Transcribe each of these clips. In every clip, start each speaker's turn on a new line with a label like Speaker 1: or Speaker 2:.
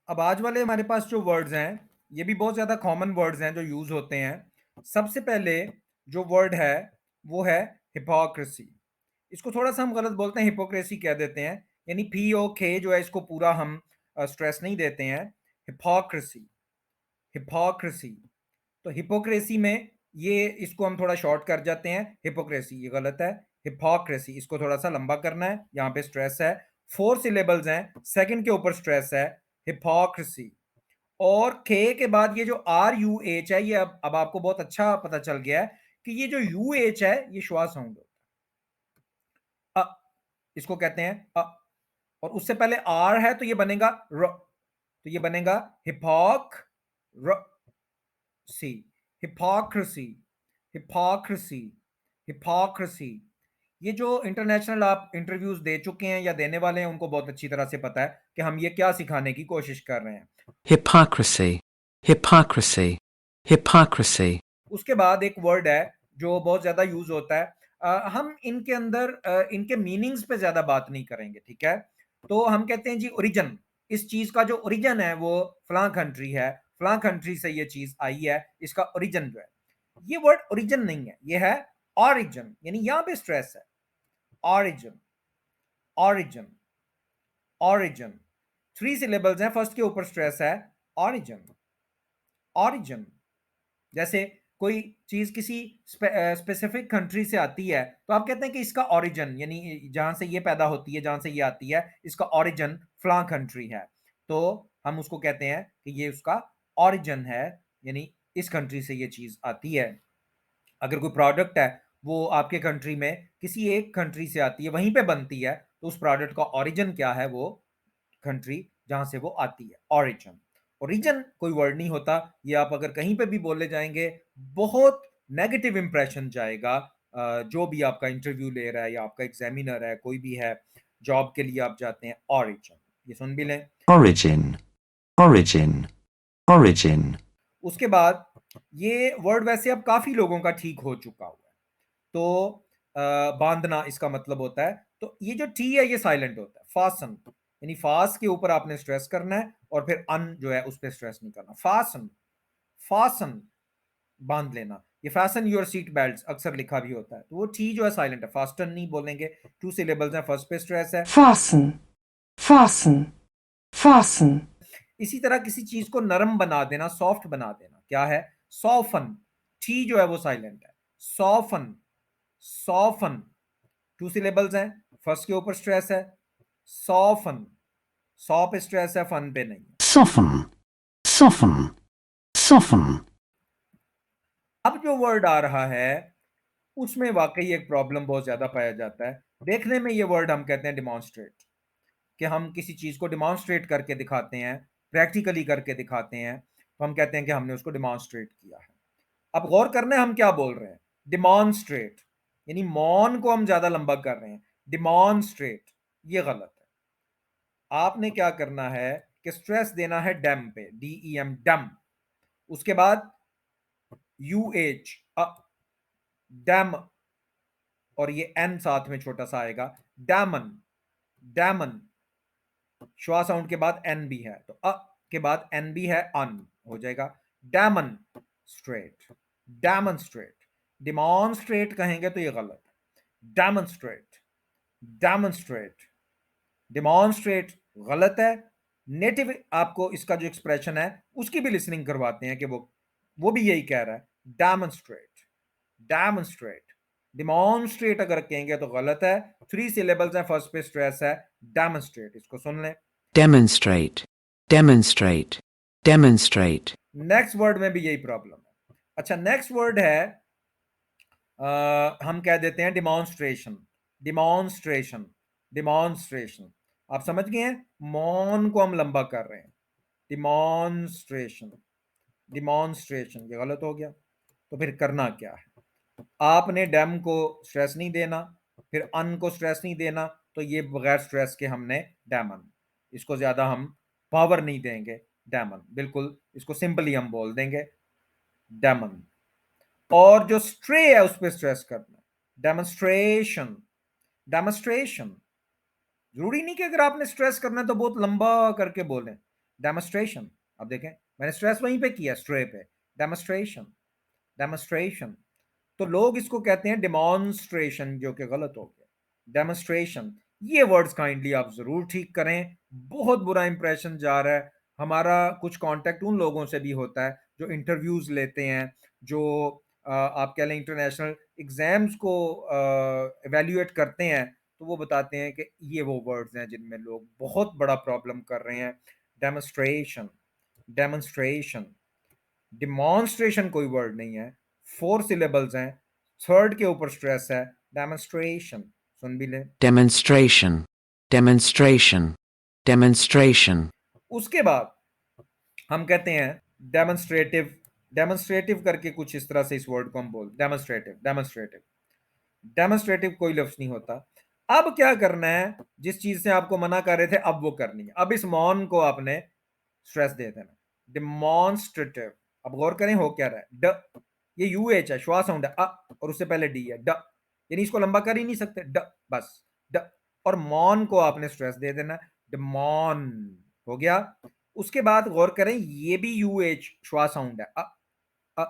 Speaker 1: अब आज वाले हमारे पास जो वर्ड्स हैं, ये भी बहुत ज़्यादा कॉमन वर्ड्स हैं जो यूज़ होते हैं। सबसे पहले जो वर्ड है, वो है हिपोक्रेसी। इसको थोड़ा-सा हम गलत बोलते हैं, हिपोक्रेसी कह देते हैं। यानी पी-ओ-के जो है, इसको पूरा हम स्ट्रेस नहीं देते हैं। Hypocrisy, hypocrisy. तो हिपोक्रेसी में ये इसको हम थोड़ा शॉर्ट कर जाते हैं, हिपोक्रेसी, ये गलत है। हिपोक्रेसी, इसको थोड़ा-सा लंबा करना है, यहाँ पे स्ट्रेस है। 4 सिलेबल्स हैं, सेकंड के ऊपर स्ट्रेस है, हिपोक्रेसी। और के के बाद ये जो आर यू एच है, ये अब आपको बहुत अच्छा पता चल गया है कि ये जो यू एच है, ये श्वा साउंड होता है। इसको कहते हैं और उससे पहले आर है तो ये बनेगा र, तो ये बनेगा हिपोक र सी, हिपोक्रेसी, हिपोक्रेसी, हिपोक्रेसी। ये जो इंटरनेशनल आप इंटरव्यूज दे चुके हैं या देने वाले हैं, उनको बहुत अच्छी तरह से पता है कि हम ये क्या सिखाने की कोशिश कर रहे हैं।
Speaker 2: Hypocrisy, hypocrisy, hypocrisy.
Speaker 1: उसके बाद एक वर्ड है जो बहुत ज्यादा यूज होता है। हम इनके अंदर इनके मीनिंग्स पे ज्यादा बात नहीं करेंगे, ठीक है। तो हम कहते हैं जी ओरिजिन, इस चीज का जो ओरिजिन है वो फलां कंट्री है, फलां कंट्री से ये चीज आई है, इसका ओरिजिन जो है। ये वर्ड ओरिजिन नहीं है, ये है ऑरिजिन, यानी यहां पे स्ट्रेस है। Origin, origin, origin. 3 सिलेबल्स हैं, फर्स्ट के ऊपर स्ट्रेस है, ऑरिजिन, ऑरिजिन। जैसे कोई चीज किसी स्पेसिफिक कंट्री से आती है, तो आप कहते हैं कि इसका ओरिजिन, यानी जहां से ये पैदा होती है, जहां से ये आती है, इसका ओरिजिन फलां कंट्री है। तो हम उसको कहते हैं कि ये उसका ओरिजिन है, यानी इस कंट्री से ये चीज आती है। अगर कोई प्रोडक्ट है, वो आपके कंट्री में किसी एक कंट्री से आती है, वहीं पे बनती है, तो उस प्रोडक्ट का ओरिजिन क्या है, वो कंट्री जहां से वो आती है, ओरिजिन। ओरिजिन कोई वर्ड नहीं होता, ये आप अगर कहीं पे भी बोले जाएंगे, बहुत नेगेटिव इंप्रेशन जाएगा। जो भी आपका इंटरव्यू ले रहा है या आपका एग्जामिनर है, कोई भी है, जॉब के लिए आप जाते हैं, ओरिजिन, ये सुन भी लें।
Speaker 2: Origin, origin, origin.
Speaker 1: उसके बाद ये वर्ड वैसे अब काफी लोगों का ठीक हो चुका हुआ है। तो बांधना इसका मतलब होता है। तो ये जो टी है, ये साइलेंट होता है, फासन, यानी फास के ऊपर आपने स्ट्रेस करना है और फिर अन जो है उस पर स्ट्रेस नहीं करना। फासन, फासन, बांध लेना। ये फैशन योर सीट बेल्ट अक्सर लिखा भी होता है, तो वो टी जो है साइलेंट है, फास्टन नहीं बोलेंगे। 2 सिलेबल्स हैं, फर्स्ट पे स्ट्रेस है।
Speaker 3: Fasten, fasten, fasten.
Speaker 1: इसी तरह किसी चीज को नरम बना देना, सॉफ्ट बना देना, क्या है, सॉफन। टी जो है वो साइलेंट है, सॉफन, सॉफन। 2 सिलेबल्स हैं, फर्स्ट के ऊपर स्ट्रेस है, सॉफन। सॉ पे स्ट्रेस है, फन पे नहीं।
Speaker 3: Soften, soften, soften.
Speaker 1: अब जो वर्ड आ रहा है, उसमें वाकई एक प्रॉब्लम बहुत ज्यादा पाया जाता है। देखने में ये वर्ड हम कहते हैं डिमॉन्स्ट्रेट, कि हम किसी चीज को डिमॉन्स्ट्रेट करके दिखाते हैं, प्रैक्टिकली करके दिखाते हैं, तो हम कहते हैं कि हमने उसको डिमॉन्स्ट्रेट किया है। अब गौर करना है हम क्या बोल रहे हैं, डिमॉन्स्ट्रेट, यानी मौन को हम ज्यादा लंबा कर रहे हैं, डिमॉन्स्ट्रेट, ये गलत है। आपने क्या करना है कि स्ट्रेस देना है डैम पे, DEM, डैम। उसके बाद UH, डैम, और ये एन साथ में छोटा सा आएगा, डैमन, डैमन। श्वा साउंड के बाद एन भी है, तो के बाद एन भी है, अन हो जाएगा, डैमन स्ट्रेट, डेमोन्स्ट्रेट। डिमॉन्स्ट्रेट कहेंगे तो ये गलत है, डेमोन्स्ट्रेट, डेमोन्स्ट्रेट, डिमॉन्स्ट्रेट गलत है। नेटिव आपको इसका जो एक्सप्रेशन है उसकी भी लिसनिंग करवाते हैं कि वो भी यही कह रहा है, डेमोन्स्ट्रेट, डेमोन्स्ट्रेट। डिमॉन्स्ट्रेट अगर कहेंगे तो गलत है। 3 सिलेबल्स हैं, फर्स्ट पे स्ट्रेस है, डेमोन्स्ट्रेट, इसको सुन लें।
Speaker 2: Demonstrate, demonstrate, demonstrate.
Speaker 1: Next word में भी यही प्रॉब्लम है। अच्छा, नेक्स्ट वर्ड है, हम कह देते हैं डिमॉन्स्ट्रेशन, डिमॉन्स्ट्रेशन, डिमॉन्स्ट्रेशन। आप समझ गए हैं, मौन को हम लंबा कर रहे हैं, डिमॉन्स्ट्रेशन, डिमॉन्स्ट्रेशन, ये गलत हो गया। तो फिर करना क्या है, आपने डैम को स्ट्रेस नहीं देना, फिर अन को स्ट्रेस नहीं देना, तो ये बगैर स्ट्रेस के हमने डैमन, इसको ज्यादा हम पावर नहीं देंगे, डैमन, बिल्कुल इसको सिंपली हम बोल देंगे, डैमन। और जो स्ट्रे है उस पर स्ट्रेस करना, डेमोन्स्ट्रेशन, डेमोन्स्ट्रेशन। जरूरी नहीं कि अगर आपने स्ट्रेस करना है तो बहुत लंबा करके बोलें, डेमोस्ट्रेशन। अब देखें मैंने स्ट्रेस वहीं पे किया, स्ट्रे पे, डेमोस्ट्रेशन, डेमोस्ट्रेशन। तो लोग इसको कहते हैं डिमॉन्स्ट्रेशन, जो कि गलत हो गया, डेमोस्ट्रेशन। ये वर्ड्स काइंडली आप जरूर ठीक करें, बहुत बुरा इंप्रेशन जा रहा है। हमारा कुछ कांटेक्ट उन लोगों से भी होता है जो इंटरव्यूज लेते हैं, जो आप कह लें इंटरनेशनल एग्जाम्स को एवेल्यूएट करते हैं, तो वो बताते हैं कि ये वो वर्ड्स हैं जिनमें लोग बहुत बड़ा प्रॉब्लम कर रहे हैं। डेमोस्ट्रेशन, डेमोन्स्ट्रेशन, डिमॉन्स्ट्रेशन कोई वर्ड नहीं है, 4 सिलेबल्स हैं, थर्ड के ऊपर स्ट्रेस है, डेमोन्स्ट्रेशन। सुन भी लें।
Speaker 2: demonstration, demonstration, demonstration,
Speaker 1: उसके बाद हम कहते हैं डेमोन्स्ट्रेटिव, डेमोन्स्ट्रेटिव करके कुछ इस तरह से इस वर्ड को हम बोल, डेमोन्स्ट्रेटिव, डेमोन्स्ट्रेटिव, डेमोन्स्ट्रेटिव कोई लफ्ज नहीं होता। अब क्या करना है, जिस चीज से आपको मना कर रहे थे अब वो करनी है। अब इस मॉन को आपने स्ट्रेस दे देना, डिमॉन्स्ट्रेटिव। अब गौर करें हो क्या रहा है, ड, ये यू एच है, श्वास साउंड है, और उससे पहले डी है, ड, यानी इसको लंबा कर ही नहीं सकते, ड, बस ड। और मॉन को आपने स्ट्रेस दे देना, डिमॉन हो गया। उसके बाद गौर करें ये भी यू एच श्वास साउंड है, अ,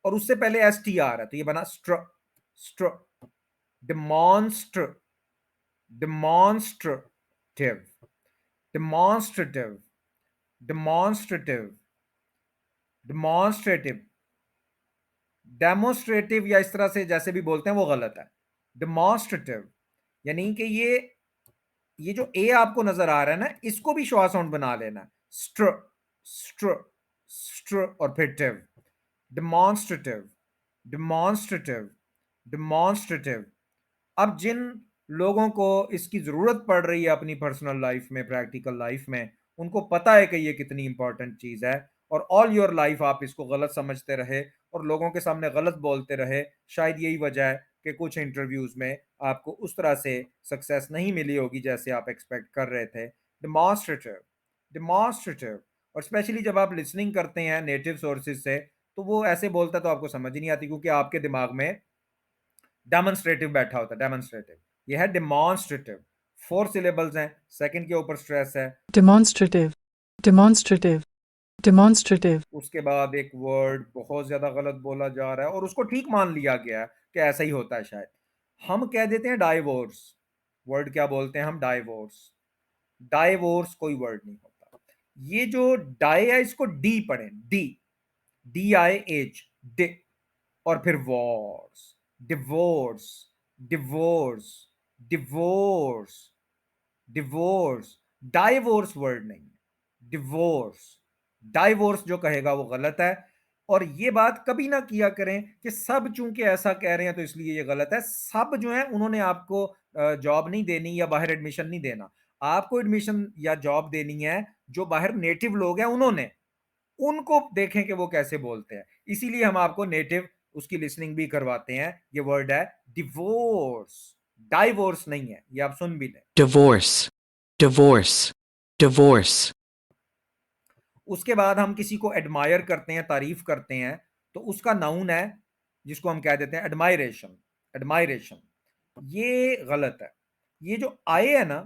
Speaker 1: और उससे पहले एस टी आ रहा है, तो ये बना स्ट्र, स्ट्र, डिमॉन्स्ट्र, demonstrative, demonstrative, demonstrative, demonstrative, demonstrative या इस तरह से जैसे भी बोलते हैं वो गलत है। डेमोस्ट्रेटिव यानी कि ये जो ए आपको नजर आ रहा है ना, इसको भी श्वास साउंड बना लेना, स्ट्र, स्ट्र, स्ट्र और फिर टिव। Demonstrative, demonstrative, demonstrative. अब जिन लोगों को इसकी ज़रूरत पड़ रही है अपनी पर्सनल लाइफ में, प्रैक्टिकल लाइफ में, उनको पता है कि ये कितनी इंपॉर्टेंट चीज़ है, और ऑल योर लाइफ आप इसको गलत समझते रहे और लोगों के सामने गलत बोलते रहे, शायद यही वजह है कि कुछ इंटरव्यूज़ में आपको उस तरह से सक्सेस नहीं मिली होगी जैसे आप एक्सपेक्ट कर रहे थे। Demonstrative, demonstrative. और स्पेशली जब आप लिसनिंग करते हैं नेटिव सोर्सेज से, तो वो ऐसे बोलता है तो आपको समझ ही नहीं आती, क्योंकि आपके दिमाग में डेमोन्स्ट्रेटिव बैठा होता है, डेमोन्स्ट्रेटिव। ये है डिमॉन्स्ट्रेटिव, 4 सिलेबल्स हैं, सेकंड के ऊपर स्ट्रेस है।
Speaker 4: demonstrative, demonstrative, demonstrative,
Speaker 1: उसके बाद एक वर्ड बहुत ज्यादा गलत बोला जा रहा है और उसको ठीक मान लिया गया है कि ऐसा ही होता है शायद। हम कह देते हैं डाइवोर्स, वर्ड क्या बोलते हैं हम, डाइवोर्स। डाइवोर्स कोई वर्ड नहीं होता। ये जो डाई है इसको डी पढ़ें, D, D I H, day, और फिर Wars, divorce, divorce, divorce, divorce. Divorce word नहीं है, डिवोर्स। डाइवोर्स जो कहेगा वो गलत है। और ये बात कभी ना किया करें कि सब चूंकि ऐसा कह रहे हैं तो इसलिए ये गलत है। सब जो है उन्होंने आपको जॉब नहीं देनी या बाहर एडमिशन नहीं देना। आपको एडमिशन या जॉब देनी है जो बाहर नेटिव लोग हैं उन्होंने, उनको देखें कि वो कैसे बोलते हैं। इसीलिए हम आपको नेटिव उसकी लिसनिंग भी करवाते हैं। ये वर्ड है डिवोर्स, डाइवोर्स नहीं है, ये आप सुन भी लें।
Speaker 2: divorce, divorce, divorce,
Speaker 1: उसके बाद हम किसी को एडमायर करते हैं, तारीफ करते हैं, तो उसका नाउन है जिसको हम कह देते हैं एडमायरेशन, एडमायरेशन। ये गलत है। ये जो आए है ना,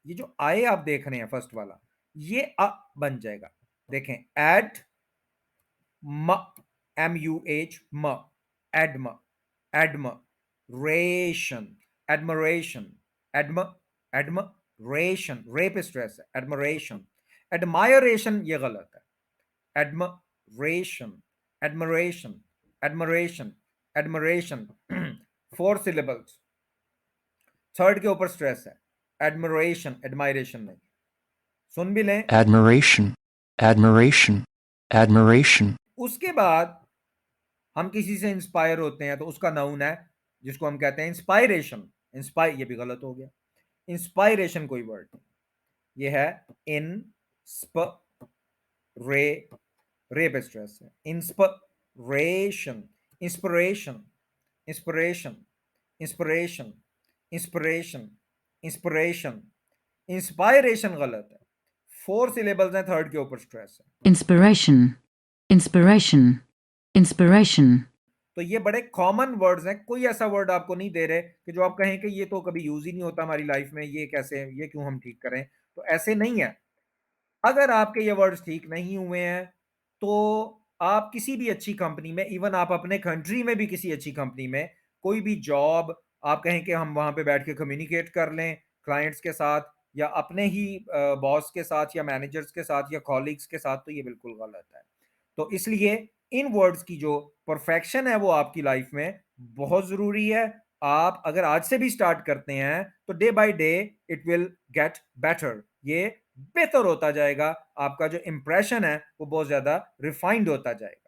Speaker 1: ये जो आए आप देख रहे हैं फर्स्ट वाला, ये अ बन जाएगा। देखें, एड म, एम यू एच, म, एडम, एडम, रेशन, एडमरेशन, एडम, एडम, रेशन, रे पे स्ट्रेस है, एडमरेशन। एडमायरेशन ये गलत है, admiration, admiration, admiration, admiration, 4 syllables, third के ऊपर स्ट्रेस है, admiration, admiration नहीं। सुन भी लें।
Speaker 2: admiration, admiration, admiration,
Speaker 1: उसके बाद हम किसी से इंस्पायर होते हैं तो उसका नाउन है जिसको हम कहते हैं इंस्पायरेशन। इंस्पायर ये भी गलत हो गया, इंस्पायरेशन कोई वर्ड नहीं, ये है इन स्प, रे पे स्ट्रेस है, inspiration, inspiration, inspiration, inspiration, inspiration, inspiration. Inspiration गलत है, 4 सिलेबल्स हैं, थर्ड के ऊपर स्ट्रेस है।
Speaker 3: inspiration, inspiration, inspiration,
Speaker 1: तो ये बड़े कॉमन वर्ड्स हैं, कोई ऐसा वर्ड आपको नहीं दे रहे कि जो आप कहें कि ये तो कभी यूज ही नहीं होता हमारी लाइफ में, ये कैसे, ये क्यों हम ठीक करें, तो ऐसे नहीं है। अगर आपके ये वर्ड्स ठीक नहीं हुए हैं, तो आप किसी भी अच्छी कंपनी में, इवन आप अपने कंट्री में भी किसी अच्छी कंपनी में, कोई भी जॉब आप कहें कि हम वहाँ पे बैठ के कम्युनिकेट कर लें क्लाइंट्स के साथ या अपने ही बॉस के साथ या मैनेजर्स के साथ या कॉलीग्स के साथ, तो ये बिल्कुल गलत है। तो इसलिए इन वर्ड्स की जो परफेक्शन है वो आपकी लाइफ में बहुत ज़रूरी है। आप अगर आज से भी स्टार्ट करते हैं, तो day by day it will get better. ये बेहतर होता जाएगा, आपका जो इंप्रेशन है वो बहुत ज़्यादा रिफाइंड होता जाएगा।